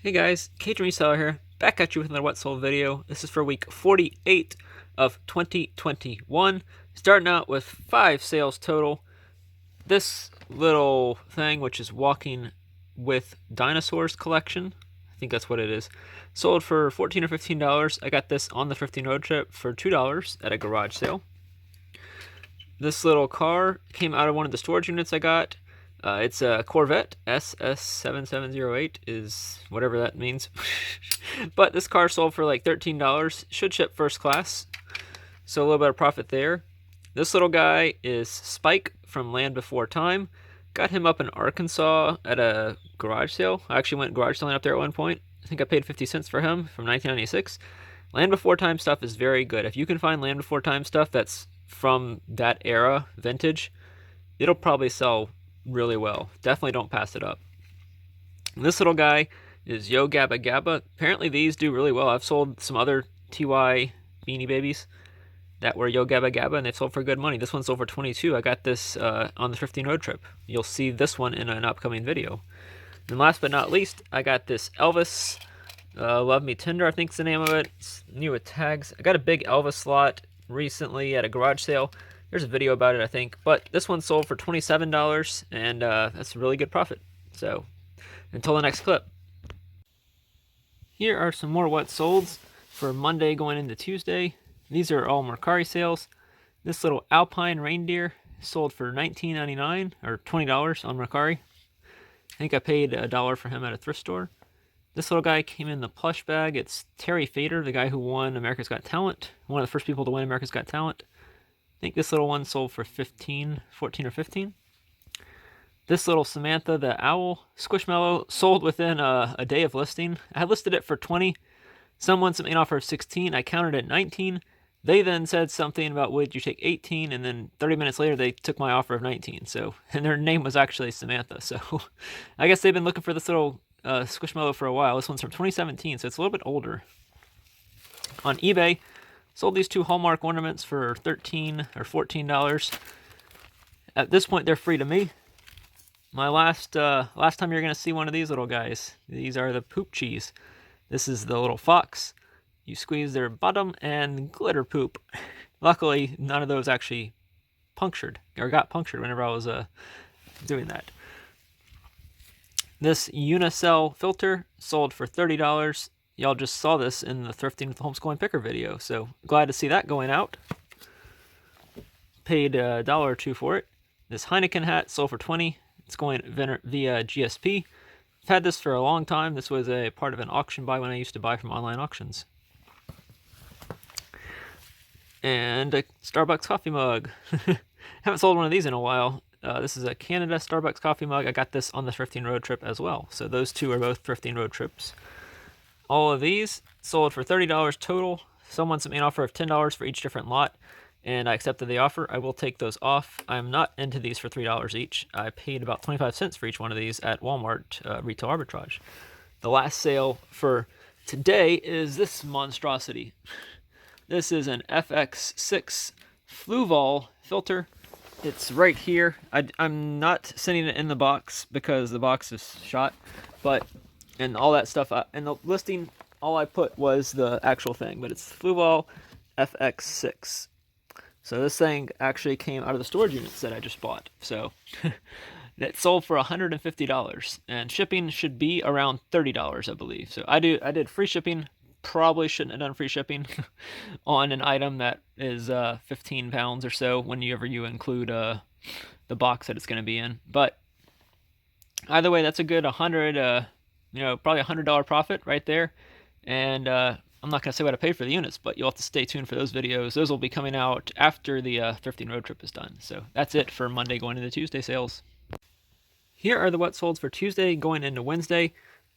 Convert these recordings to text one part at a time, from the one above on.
Hey guys, Cajun Reseller here, back at you with another What Sold video. This is for week 48 of 2021, starting out with 5 sales total. This little thing, which is Walking with Dinosaurs collection, I think that's what it is, sold for $14 or $15. I got this on the thrifting road trip for $2 at a garage sale. This little car came out of one of the storage units I got. It's a Corvette SS7708 is whatever that means. But this car sold for like $13. Should ship first class, so a little bit of profit there. This little guy is Spike from Land Before Time. Got him up in Arkansas at a garage sale. I actually went garage selling up there at one point. I think I paid 50 cents for him from 1996. Land Before Time stuff is very good. If you can find Land Before Time stuff that's from that era, vintage, it'll probably sell really well. Definitely don't pass it up. And this little guy is Yo Gabba Gabba. Apparently these do really well. I've sold some other TY Beanie Babies that were Yo Gabba Gabba, and they've sold for good money. This one sold for 22. I got this on the thrifting road trip. You'll see this one in an upcoming video. And last but not least, I got this Elvis Love Me Tender, I think is the name of it. It's new with tags. I got a big Elvis slot recently at a garage sale. There's a video about it, I think. But this one sold for $27, and that's a really good profit. So, until the next clip. Here are some more what solds for Monday going into Tuesday. These are all Mercari sales. This little Alpine reindeer sold for $19.99 or $20 on Mercari. I think I paid $1 for him at a thrift store. This little guy came in the plush bag. It's Terry Fader, the guy who won America's Got Talent. One of the first people to win America's Got Talent. I think this little one sold for 14 or 15. This little Samantha the Owl Squishmallow sold within a day of listing. I had listed it for 20. Someone sent me an offer of 16. I countered at 19. They then said something about, would you take 18? And then 30 minutes later, they took my offer of 19. So, and their name was actually Samantha. So I guess they've been looking for this little Squishmallow for a while. This one's from 2017, so it's a little bit older. On eBay, sold these 2 Hallmark ornaments for $13 or $14. At this point, they're free to me. My last time you're going to see one of these little guys. These are the poop cheese. This is the little fox. You squeeze their bottom and glitter poop. Luckily, none of those actually punctured or got punctured whenever I was doing that. This Unicell filter sold for $30. Y'all just saw this in the Thrifting with the Homeschooling Picker video, so glad to see that going out. Paid $1 or $2 for it. This Heineken hat sold for $20. It's going via GSP. I've had this for a long time. This was a part of an auction buy when I used to buy from online auctions. And a Starbucks coffee mug. Haven't sold one of these in a while. This is a Canada Starbucks coffee mug. I got this on the thrifting road trip as well. So those two are both thrifting road trips. All of these sold for $30 total. Someone sent me an offer of $10 for each different lot, and I accepted the offer. I will take those off. I'm not into these for $3 each. I paid about 25 cents for each one of these at Walmart Retail Arbitrage. The last sale for today is this monstrosity. This is an FX6 Fluval filter. It's right here. I'm not sending it in the box because the box is shot, but and all that stuff. In the listing, all I put was the actual thing, but it's Fluval FX6. So this thing actually came out of the storage units that I just bought. So it sold for $150, and shipping should be around $30, I believe. So I did free shipping. Probably shouldn't have done free shipping on an item that is 15 pounds or so whenever you include the box that it's going to be in. But either way, that's a good probably $100 profit right there. And I'm not going to say what I paid for the units, but you'll have to stay tuned for those videos. Those will be coming out after the thrifting road trip is done. So that's it for Monday going into Tuesday sales. Here are the what solds for Tuesday going into Wednesday.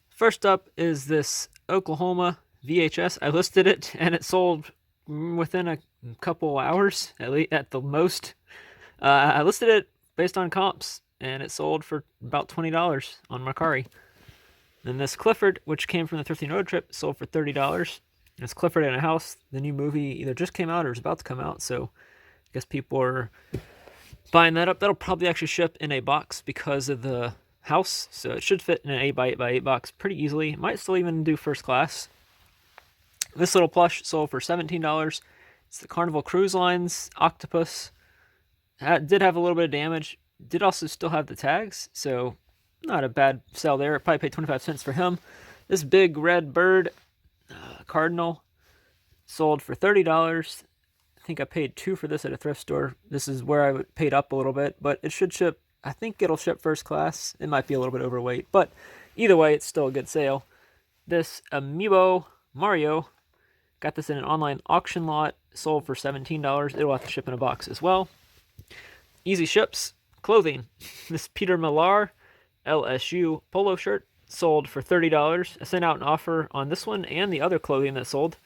First up is this Oklahoma VHS. I listed it and it sold within a couple hours, at the most. I listed it based on comps and it sold for about $20 on Mercari. Then this Clifford, which came from the thrifting road trip, sold for $30. It's Clifford in a House. The new movie either just came out or is about to come out, so I guess people are buying that up. That'll probably actually ship in a box because of house, so it should fit in an 8x8x8 box pretty easily. It might still even do first class. This little plush sold for $17. It's the Carnival Cruise Line's octopus. Did have a little bit of damage. Did also still have the tags, so not a bad sell there. Probably paid 25 cents for him. This big red bird, cardinal, sold for $30. I think I paid $2 for this at a thrift store. This is where I paid up a little bit, but it should ship. I think it'll ship first class. It might be a little bit overweight, but either way, it's still a good sale. This Amiibo Mario, got this in an online auction lot, sold for $17. It'll have to ship in a box as well. Easy ships. Clothing. This Peter Millar LSU polo shirt sold for $30. I sent out an offer on this one and the other clothing that sold.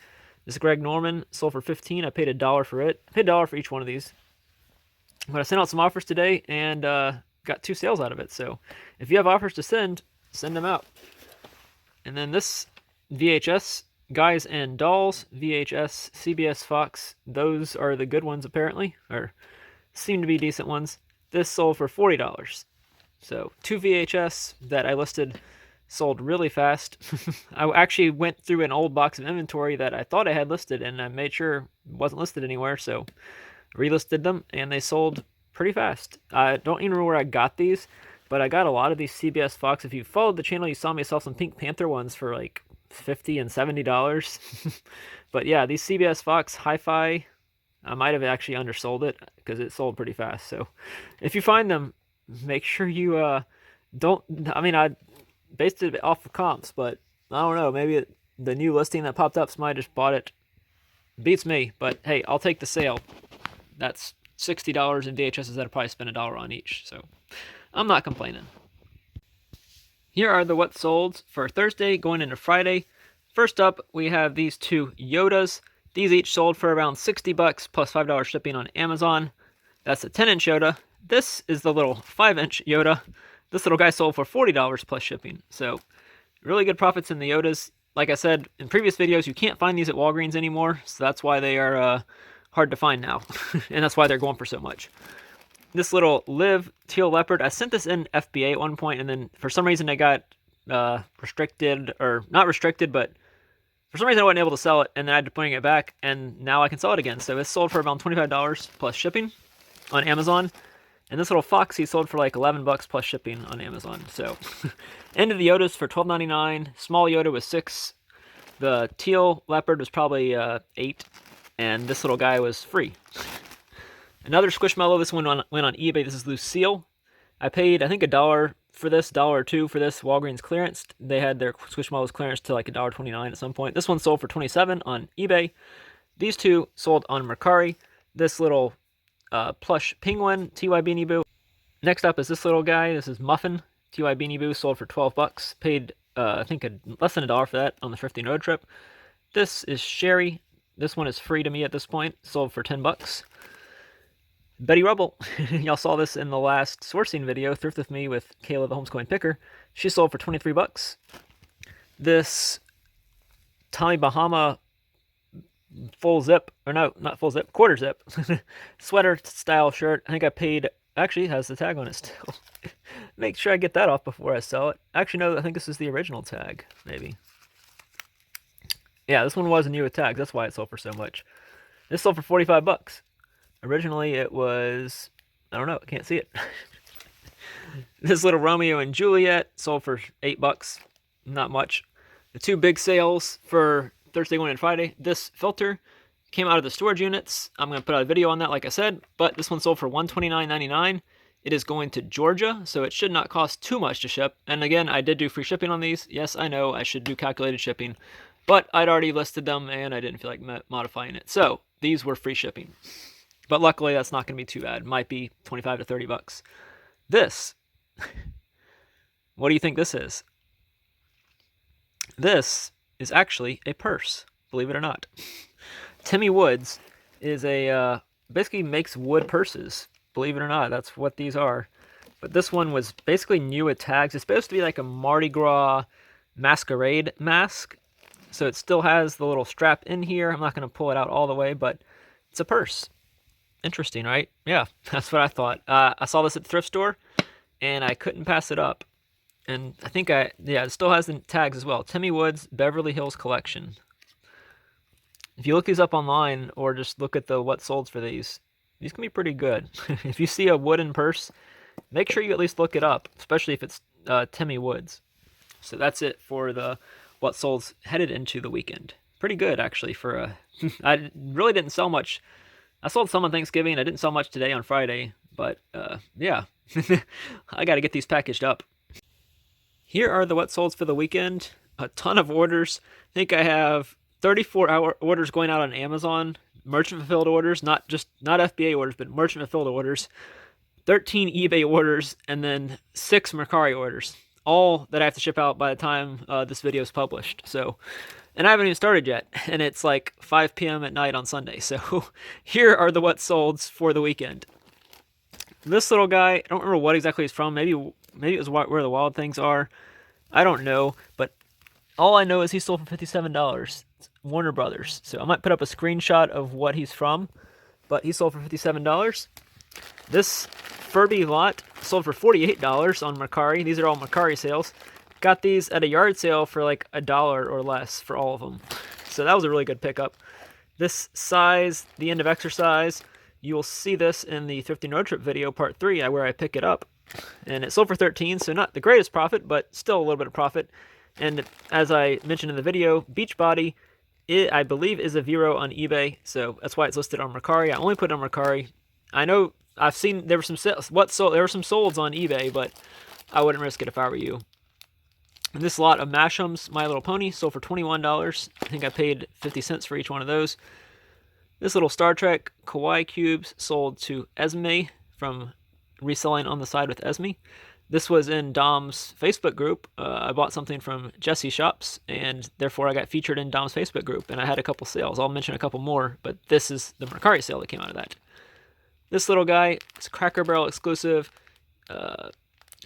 This Greg Norman sold for $15. I paid $1 for it. I paid $1 for each one of these. But I sent out some offers today and got 2 sales out of it. So if you have offers to send them out. And then this VHS, Guys and Dolls, VHS, CBS Fox. Those are the good ones apparently, or seem to be decent ones. This sold for $40. So 2 VHS that I listed sold really fast. I actually went through an old box of inventory that I thought I had listed, and I made sure it wasn't listed anywhere, so relisted them, and they sold pretty fast. I don't even remember where I got these, but I got a lot of these CBS Fox. If you followed the channel, you saw me sell some Pink Panther ones for like $50 and $70. But yeah, these CBS Fox Hi-Fi, I might have actually undersold it because it sold pretty fast. So if you find them, make sure you don't. I mean, I based it off of comps, but I don't know. Maybe the new listing that popped up, somebody just bought it. Beats me, but hey, I'll take the sale. That's $60 in VHSs that I'll probably spend $1 on each. So I'm not complaining. Here are the what solds for Thursday going into Friday. First up, we have these 2 Yodas. These each sold for around $60 plus $5 shipping on Amazon. That's a 10-inch Yoda. This is the little 5-inch Yoda. This little guy sold for $40 plus shipping. So really good profits in the Yodas. Like I said in previous videos, you can't find these at Walgreens anymore, so that's why they are hard to find now. And that's why they're going for so much. This little Live Teal Leopard, I sent this in FBA at one point, and then for some reason they got restricted, or not restricted, but for some reason I wasn't able to sell it, and then I had to bring it back, and now I can sell it again. So it's sold for around $25 plus shipping on Amazon. And this little Foxy sold for like $11 plus shipping on Amazon. So end of the Yodas for $12.99. Small Yoda was $6. The Teal Leopard was probably $8. And this little guy was free. Another Squishmallow. This one went on eBay. This is Lucille. I paid, I think, $1 for this, $1 or $2 for this Walgreens clearance. They had their Squishmallows clearance to like $1.29 at some point. This one sold for $27 on eBay. These 2 sold on Mercari. This little plush penguin, TY Beanie Boo. Next up is this little guy. This is Muffin, TY Beanie Boo, sold for $12. Paid, I think, less than $1 for that on the thrifting road trip. This is Sherry. This one is free to me at this point. Sold for $10. Betty Rubble. Y'all saw this in the last sourcing video, Thrift with Me with Kayla the Homeschooling Picker. She sold for $23. This Tommy Bahama full zip, or no, not full zip, quarter zip sweater style shirt. I think I paid, actually it has the tag on it still. Make sure I get that off before I sell it. Actually, no, I think this is the original tag, maybe. Yeah, this one was new with tags. That's why it sold for so much. This sold for $45. Originally it was, I don't know, I can't see it. This little Romeo and Juliet sold for $8. Not much. The 2 big sales for Thursday going into Friday. This filter came out of the storage units. I'm going to put out a video on that, like I said, but this one sold for $129.99. It is going to Georgia, so it should not cost too much to ship. And again, I did do free shipping on these. Yes, I know I should do calculated shipping, but I'd already listed them and I didn't feel like modifying it. So these were free shipping. But luckily, that's not going to be too bad. Might be $25 to $30. This, what do you think this is? This is actually a purse, believe it or not. Timmy Woods is a, basically makes wood purses, believe it or not. That's what these are. But this one was basically new with tags. It's supposed to be like a Mardi Gras masquerade mask. So it still has the little strap in here. I'm not going to pull it out all the way, but it's a purse. Interesting, right? Yeah, that's what I thought. I saw this at the thrift store, and I couldn't pass it up. And I think yeah, it still has the tags as well. Timmy Woods Beverly Hills Collection. If you look these up online or just look at the what solds for these can be pretty good. If you see a wooden purse, make sure you at least look it up, especially if it's Timmy Woods. So that's it for the what solds headed into the weekend. Pretty good, actually, for a... I really didn't sell much. I sold some on Thanksgiving. I didn't sell much today on Friday, but yeah. I got to get these packaged up. Here are the what solds for the weekend. A ton of orders. I think I have 34 orders going out on Amazon. Merchant fulfilled orders, not FBA orders, but merchant fulfilled orders. 13 eBay orders, and then 6 Mercari orders. All that I have to ship out by the time this video is published. So, and I haven't even started yet, and it's like 5 p.m. at night on Sunday. So here are the what solds for the weekend. This little guy, I don't remember what exactly he's from. Maybe it was Where the Wild Things Are. I don't know, but all I know is he sold for $57. It's Warner Brothers. So I might put up a screenshot of what he's from, but he sold for $57. This Furby lot sold for $48 on Mercari. These are all Mercari sales. Got these at a yard sale for like $1 or less for all of them. So that was a really good pickup. This size, the end of exercise, you will see this in the Thrifting Road Trip video, part 3, where I pick it up. And it sold for $13, so not the greatest profit, but still a little bit of profit. And as I mentioned in the video, Beachbody, I believe, is a Vero on eBay, so that's why it's listed on Mercari. I only put it on Mercari. I know I've seen there were some there were some solds on eBay, but I wouldn't risk it if I were you. And this lot of Masham's My Little Pony sold for $21. I think I paid 50 cents for each one of those. This little Star Trek Kawaii Cubes sold to Esme from Reselling on the Side with Esme. This was in Dom's Facebook group. I bought something from Jesse Shops, and therefore I got featured in Dom's Facebook group, and I had a couple sales. I'll mention a couple more, but this is the Mercari sale that came out of that. This little guy is Cracker Barrel exclusive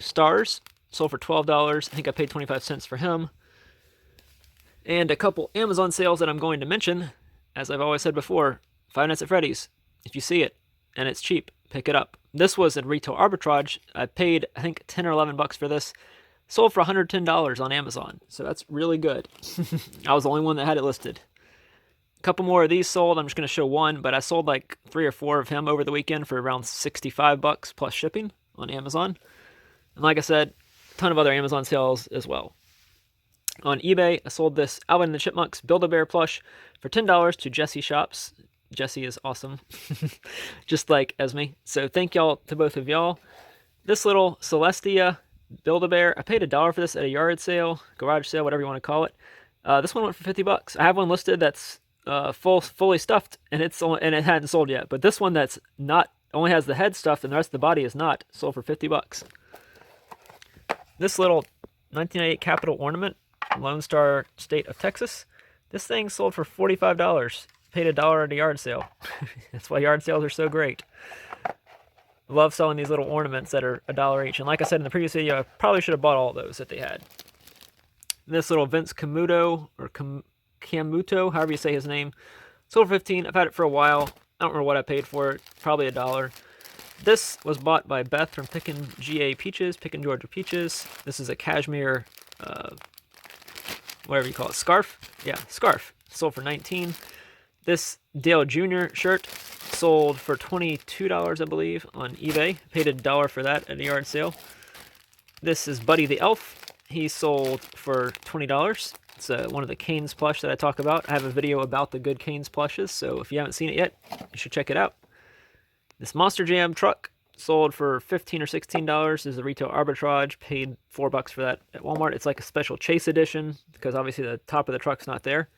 Stars, sold for $12. I think I paid 25 cents for him. And a couple Amazon sales that I'm going to mention. As I've always said before, 5 Nights at Freddy's. If you see it and it's cheap, pick it up. This was in retail arbitrage. I paid, I think, 10 or 11 bucks for this. Sold for $110 on Amazon. So that's really good. I was the only one that had it listed. A couple more of these sold. I'm just going to show one, but I sold like 3 or 4 of him over the weekend for around 65 bucks plus shipping on Amazon. And like I said, a ton of other Amazon sales as well. On eBay, I sold this Alvin and the Chipmunks Build-A-Bear plush for $10 to Jesse Shops. Jesse is awesome, just like Esme. So thank y'all to both of y'all. This little Celestia Build-A-Bear, I paid $1 for this at a yard sale, garage sale, whatever you want to call it. This one went for 50 bucks. I have one listed that's fully stuffed, and it hadn't sold yet. But this one that's not, only has the head stuffed and the rest of the body is not, sold for 50 bucks. This little 1998 Capitol ornament, Lone Star State of Texas. This thing sold for $45. Paid $1 at a yard sale. That's why yard sales are so great. Love selling these little ornaments that are $1 each. And like I said in the previous video, I probably should have bought all those that they had. This little Vince Camuto, or Camuto, however you say his name, sold for $15. I've had it for a while. I don't remember what I paid for it. Probably $1. This was bought by Beth from Pickin' Georgia Peaches. This is a cashmere, whatever you call it, scarf. Yeah, scarf. Sold for $19. This Dale Jr. shirt sold for $22, I believe, on eBay. Paid $1 for that at a yard sale. This is Buddy the Elf. He sold for $20. It's one of the Canes plush that I talk about. I have a video about the good Canes plushes, so if you haven't seen it yet, you should check it out. This Monster Jam truck sold for $15 or $16. This is a retail arbitrage. Paid $4 for that at Walmart. It's like a special chase edition because obviously the top of the truck's not there.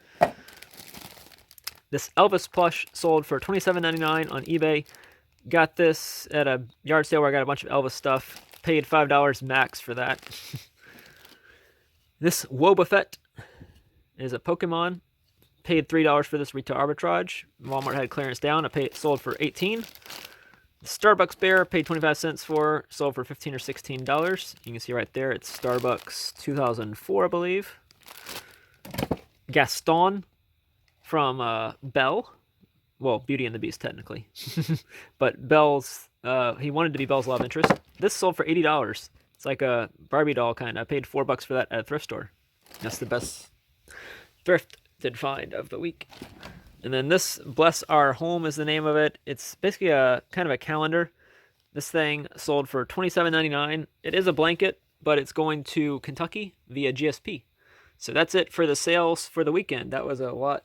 This Elvis plush sold for $27.99 on eBay. Got this at a yard sale where I got a bunch of Elvis stuff. Paid $5 max for that. This Wobbuffet is a Pokemon. Paid $3 for this retail arbitrage. Walmart had clearance down. Sold for $18. The Starbucks bear paid 25 cents for. Sold for $15 or $16. You can see right there it's Starbucks 2004, I believe. Gaston from Belle. Well, Beauty and the Beast, technically. But Belle's, he wanted to be Belle's love interest. This sold for $80. It's like a Barbie doll kind of. I paid $4 for that at a thrift store. That's the best thrifted find of the week. And then this Bless Our Home is the name of it. It's basically a kind of a calendar. This thing sold for $27.99. It is a blanket, but it's going to Kentucky via GSP. So that's it for the sales for the weekend. That was a lot.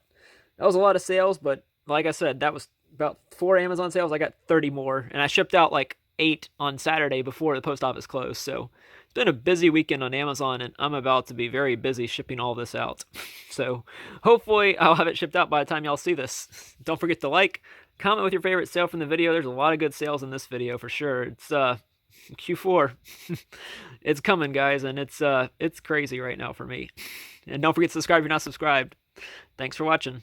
That was a lot of sales, but like I said, that was about 4 Amazon sales. I got 30 more, and I shipped out like 8 on Saturday before the post office closed. So it's been a busy weekend on Amazon, and I'm about to be very busy shipping all this out. So hopefully I'll have it shipped out by the time y'all see this. Don't forget to like, comment with your favorite sale from the video. There's a lot of good sales in this video for sure. It's Q4. It's coming, guys, and it's crazy right now for me. And don't forget to subscribe if you're not subscribed. Thanks for watching.